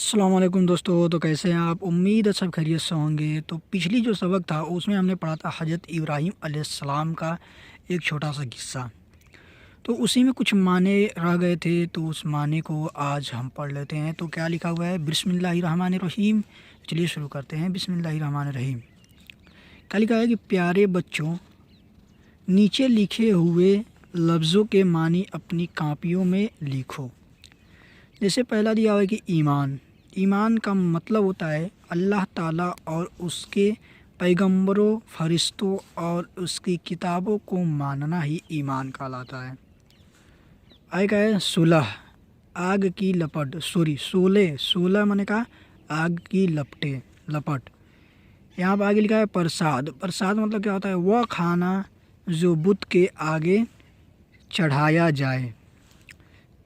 अस्सलाम वालेकुम दोस्तों। तो कैसे हैं आप? उम्मीद है सब खैरियत से होंगे। तो पिछली जो सबक था उसमें हमने पढ़ा था हज़रत इब्राहीम अलैहिस्सलाम का एक छोटा सा किस्सा। तो उसी में कुछ माने रह गए थे, तो उस माने को आज हम पढ़ लेते हैं। तो क्या लिखा हुआ है? बिस्मिल्लाहिर्रहमानिर्रहीम। चलिए शुरू करते हैं। बिस्मिल्लाहिर्रहमानिर्रहीम। क्या लिखा है कि प्यारे बच्चों, नीचे लिखे हुए लफ्ज़ों के मानी अपनी कापियों में लिखो। जैसे पहला दिया हुआ है कि ईमान। ईमान का मतलब होता है अल्लाह ताला और उसके पैगंबरों, फरिश्तों और उसकी किताबों को मानना ही ईमान कहलाता है। आगे का है सुलह, आग की लपट। सोलह सोलह मैंने कहा आग की लपट। यहाँ पर आगे लिखा है प्रसाद। प्रसाद मतलब क्या होता है? वह खाना जो बुत के आगे चढ़ाया जाए।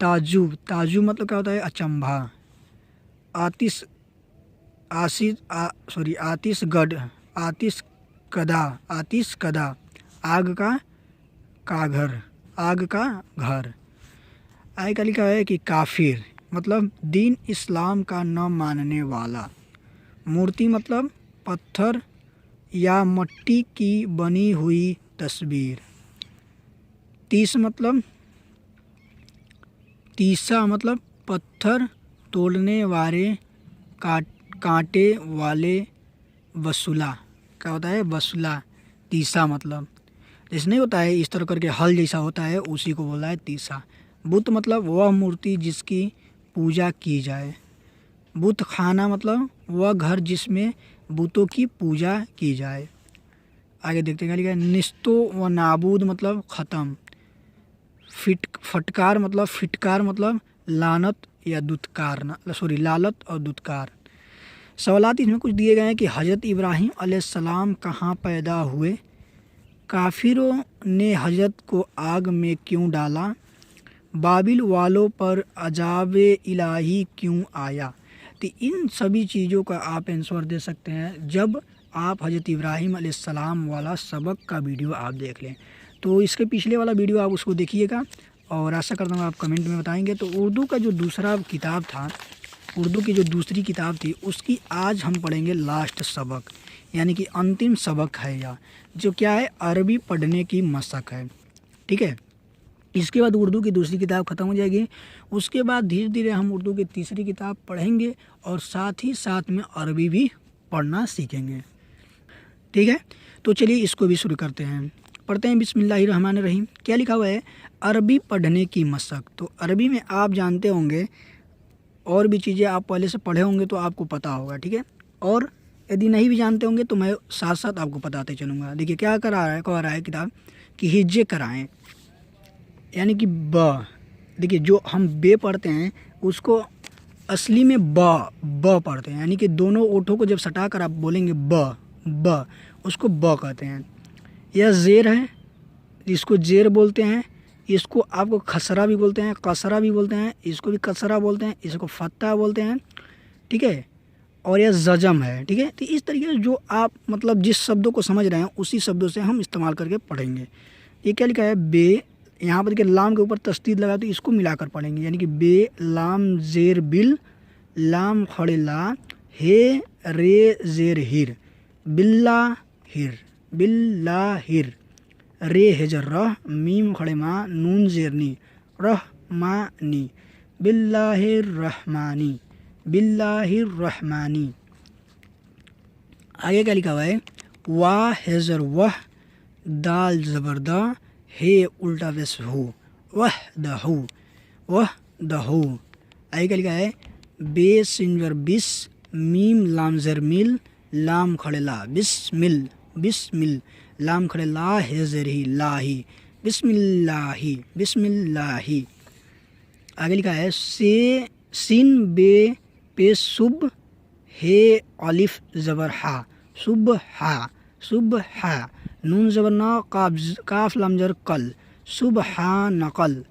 ताजुब, ताजुब मतलब क्या होता है? अचंभा। आतिश आशिश आतिशगढ़, आतिश कदा, आग का घर, आग का घर। आगे का लिखा है कि काफिर मतलब दीन इस्लाम का न मानने वाला। मूर्ति मतलब पत्थर या मिट्टी की बनी हुई तस्वीर। तीसा मतलब पत्थर तोड़ने वाले, कांटे वाले। वसूला क्या होता है? वसूला। तीसा मतलब जैसे नहीं होता है इस तरह करके हल जैसा होता है, उसी को बोला है तीसा। बुत मतलब वह मूर्ति जिसकी पूजा की जाए। बुत खाना मतलब वह घर जिसमें बुतों की पूजा की जाए। आगे देखते हैं क्या लिखा है? निस्तो व नाबूद मतलब ख़त्म। फिटकार मतलब लानत या लालत और दुत्कार। सवालात इसमें कुछ दिए गए हैं कि हज़रत इब्राहीम अलैहिस्सलाम कहाँ पैदा हुए, काफिरों ने हज़रत को आग में क्यों डाला, बाबिल वालों पर अजाब इलाही क्यों आया। तो इन सभी चीज़ों का आप आंसर दे सकते हैं जब आप हज़रत इब्राहीम अलैहिस्सलाम वाला सबक का वीडियो आप देख लें। तो इसके पिछले वाला वीडियो आप उसको देखिएगा और आशा करता हूँ आप कमेंट में बताएंगे। तो उर्दू का जो दूसरा किताब था, उर्दू की जो दूसरी किताब थी, उसकी आज हम पढ़ेंगे लास्ट सबक, यानी कि अंतिम सबक है यह, जो क्या है? अरबी पढ़ने की मशक है। ठीक है, इसके बाद उर्दू की दूसरी किताब ख़त्म हो जाएगी। उसके बाद धीरे धीरे हम उर्दू की तीसरी किताब पढ़ेंगे और साथ ही साथ में अरबी भी पढ़ना सीखेंगे। ठीक है, तो चलिए इसको भी शुरू करते हैं। पढ़ते हैं बिस्मिल्लाहिर्रहमानिर्रहीम। क्या लिखा हुआ है? अरबी पढ़ने की मशक। तो अरबी में आप जानते होंगे, और भी चीज़ें आप पहले से पढ़े होंगे तो आपको पता होगा। ठीक है, और यदि नहीं भी जानते होंगे तो मैं साथ साथ आपको बताते चलूँगा। देखिए क्या कह रहा है किताब कि हिज्जे कराएँ, यानी कि ब। देखिए जो हम बे पढ़ते हैं उसको असली में ब पढ़ते हैं, यानी कि दोनों ओठों को जब सटा कर आप बोलेंगे ब, उसको ब कहते हैं। यह ज़ेर है, इसको ज़ेर बोलते हैं। इसको आपको खसरा भी बोलते हैं, कसरा भी बोलते हैं, इसको भी कसरा बोलते हैं, इसको फत्ता बोलते हैं। ठीक है, और यह जजम है। ठीक है, तो इस तरीके से जो आप मतलब जिस शब्दों को समझ रहे हैं उसी शब्दों से हम इस्तेमाल करके पढ़ेंगे। ये क्या लिखा है? बे। यहाँ पर देखिए लाम के ऊपर तस्दीद लगा, तो इसको मिलाकर पढ़ेंगे, यानी कि बे लाम ज़ेर बिल, लाम खड़े ला, हे रे ज़ेर हिर, बिल्लाहिर, रे हेजर रह, मीम खड़े मा, नून ज़ेरनी, रहमानी, बिल्लाहिर्रहमानी। आगे क्या लिखा हुआ है? वाह हेजर वह, दाल ज़बरदा, हे उल्टा वेस हो, वह दहू। आगे क्या लिखा है? बे सिंजर बिस, मीम लाम ज़र मिल, लाम खड़े ला, बिस्मिल, लाम खड़े ला है ज़र ही, लाही, बिस्मिल्लाही। आगे लिखा है से सिन बे पे सुब, हे अलिफ ज़बर हा, सुबह, नून ज़बर ना, काफ लाम ज़र कल, सुबहानकल,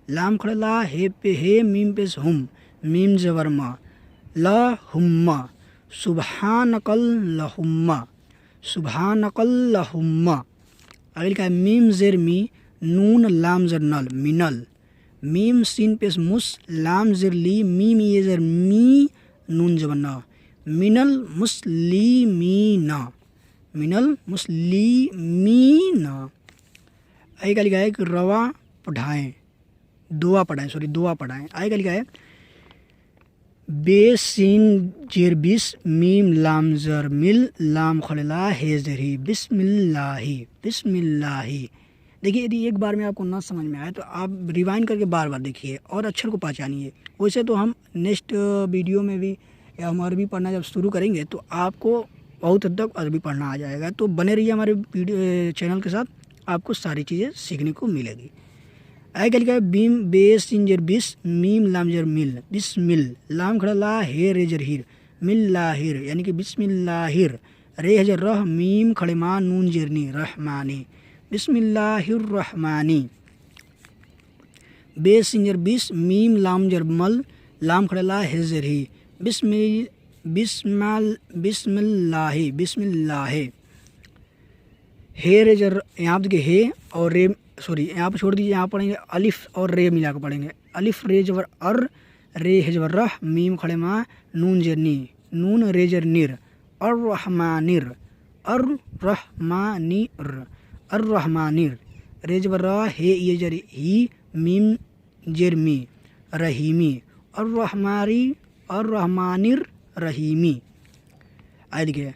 लाम खड़े ला, हे पे हे, मीम पे हुम, मीम ज़बर मा, लहुम्मा, सुबहानकल लहुम्मा। आगे लिखा है मीम ज़ेर मी, नून लाम ज़र नल, मिनल, मीम सीन पेश मुस, लाम ज़िर ली, मीम ये ज़र मी, नून जबर न, मिनल मुस्लिमीना, मिनल मुस्लिमीना। आगे का लिखा है कि रवा पढ़ाएँ, दुआ पढ़ाएँ, दुआ पढ़ाएँ। आगे का लिखा है बे सीन जेर बिस, मीम लाम ज़र मिल, लाम खलला हे ज़री, बिस्मिल्लाही, बिस्मिल्लाही। देखिए यदि एक बार में आपको ना समझ में आए तो आप रिवाइंड करके बार बार देखिए और अक्षर को पहचानिए। वैसे तो हम नेक्स्ट वीडियो में भी या हम अरबी पढ़ना जब शुरू करेंगे तो आपको बहुत हद तक अरबी पढ़ना आ जाएगा। तो बने रहिए हमारे वीडियो चैनल के साथ, आपको सारी चीज़ें सीखने को मिलेगी। आगे क्या लिखा है बीम बे सिन जर बिस, मीम लाम जर मिल, बिस्मिल, लाम खड़ा ला हे रे जर हिर, मिल्लाहिर यानी कि बिस्मिल्लाहिर, रे जर रह, मीम खड़े मा, नून जरनी, रहमानी, बिस्मिल्लाहिर रहमानी। बे सिन जर बिस, मीम लाम जर मल, लाम खड़ा ला हे जर ही, बिस्मिल्लाहि, बिस्मिल्लाहि। हे रे जर, यहाँ देखिए हे और रे, यहाँ पर छोड़ दीजिए, यहाँ पढ़ेंगे अलिफ और रे मिला कर पढ़ेंगे। अलिफ रे जबर अर, रे है जबर रह, मीम खड़े मा, नून जरनी, नून रे जर निर, अर रहमानिर, अर रहमानिर, अर रहमानिर, रे जबर रह, हे ये जर ही, मीम जर मी, रहीमी, अर रहमानिर रहीमी। आए देखिए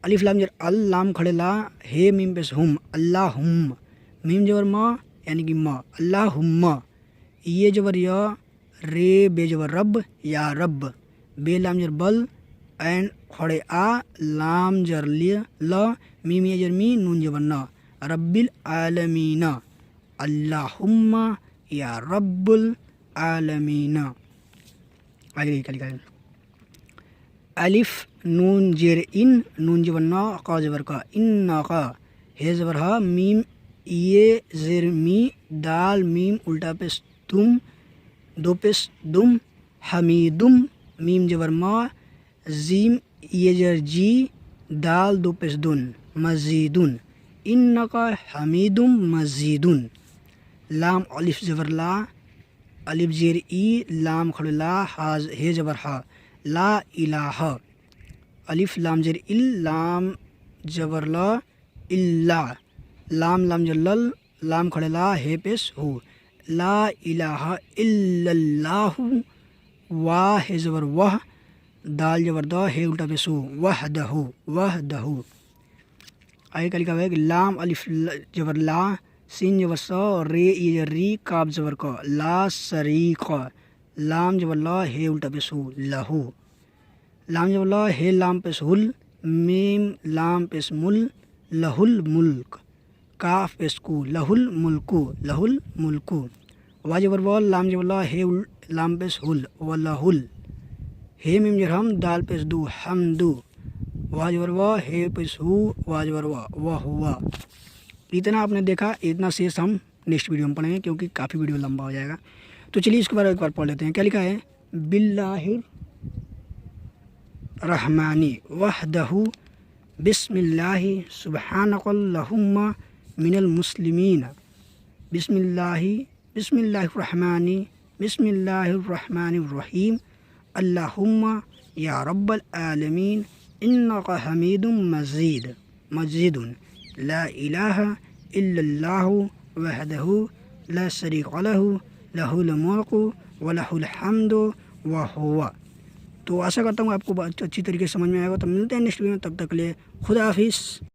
अलिफ लाम जर अल, लाम खड़े ला, हे मीम पेश हुम, अल्लाहुम्म, मीम जबर म यानी कि म, अल्लाहुम्मा, ये जबर य, रे बे जबर रब या रब, बे लाम जर बल, एंड खड़े आ, लाम जर ल, मीम ये जर मी, नून जबर न, रब्बिल आलमीना, अल्लाहुम्मा या रब्बुल आलमीना। आगे क्या लिखा है अलिफ नून जेर इन, नून जबर न, क जबर का, इन्ना का, हे जबर हा, मीम ये जेर मी, दाल मीम उल्टा पेश तुम, दो पेश दुम, हमीदुम, मीम जबर मा, जीम ये जर जी, दाल दो पेश दुन, मजीदुन, इन्नका हमीदुम मजीदुन। लाम अलिफ जबर ला, अलिफ जेर ई, लाम खड़ला, हाज हे जबर हा, ला इलाहा, अलिफ लाम जर इल, लाम जबर ला, इल्ला, लाम जर लल, लाम खड़ला, हे पेश हो, ला इलाहा इल्लल्लाहु, वाह हे जबर वह, दाल जबर द, हे उल्टा पेश हो, वहदहु, वहदहु। आगे का लिखा हुआ है कि लाम अलिफ जबर ला, सीन जबर स, रे ये जर री, काब जबर क, ला शरीक, लाम जबर ला, हे उल्टा पेश हो, लहू, लाम जबर ला, हे लाम पेश हुल, मीम लाम पेश मुल, लहुल मुल्क, काफ पेश कु, लहुल मुल्कु, लहुल मुल्कु, वा जबर व, लाम जबर ला, हे लाम पेश हुल, व लहुल, हे मीम जर हम, दाल पेश दू, हमदू, वा जबर व, हे पेश हु, वा जबर व हुआ। इतना आपने देखा, इतना शेष हम नेक्स्ट वीडियो में पढ़ेंगे क्योंकि काफ़ी वीडियो लंबा हो जाएगा। तो चलिए इसके बारे में एक बार पढ़ लेते हैं। क्या लिखा है बिल्लाहिर रहमानी वहदहु, बिस्मिल्लाहि सुब्हानकल्लाहुम्मा मिनल मुस्लिमीन, बिस्मिल्लाहिर रहमानी, बिस्मिल्लाहिर रहमानिर रहीम, अल्लाहुम्मा या रब्बल आलमीन, इन्नका हमीदुम मजीदुन, ला इलाहा इल्लल्लाहु वहदहु ला शरीका लहु, लहुल मुल्कु व लहुल हम्दु व हुवा। तो आशा करता हूँ आपको अच्छी तरीके से समझ में आएगा। तो मिलते हैं नेक्स्ट वीडियो में, तब तक के लिए खुदा हाफिज़।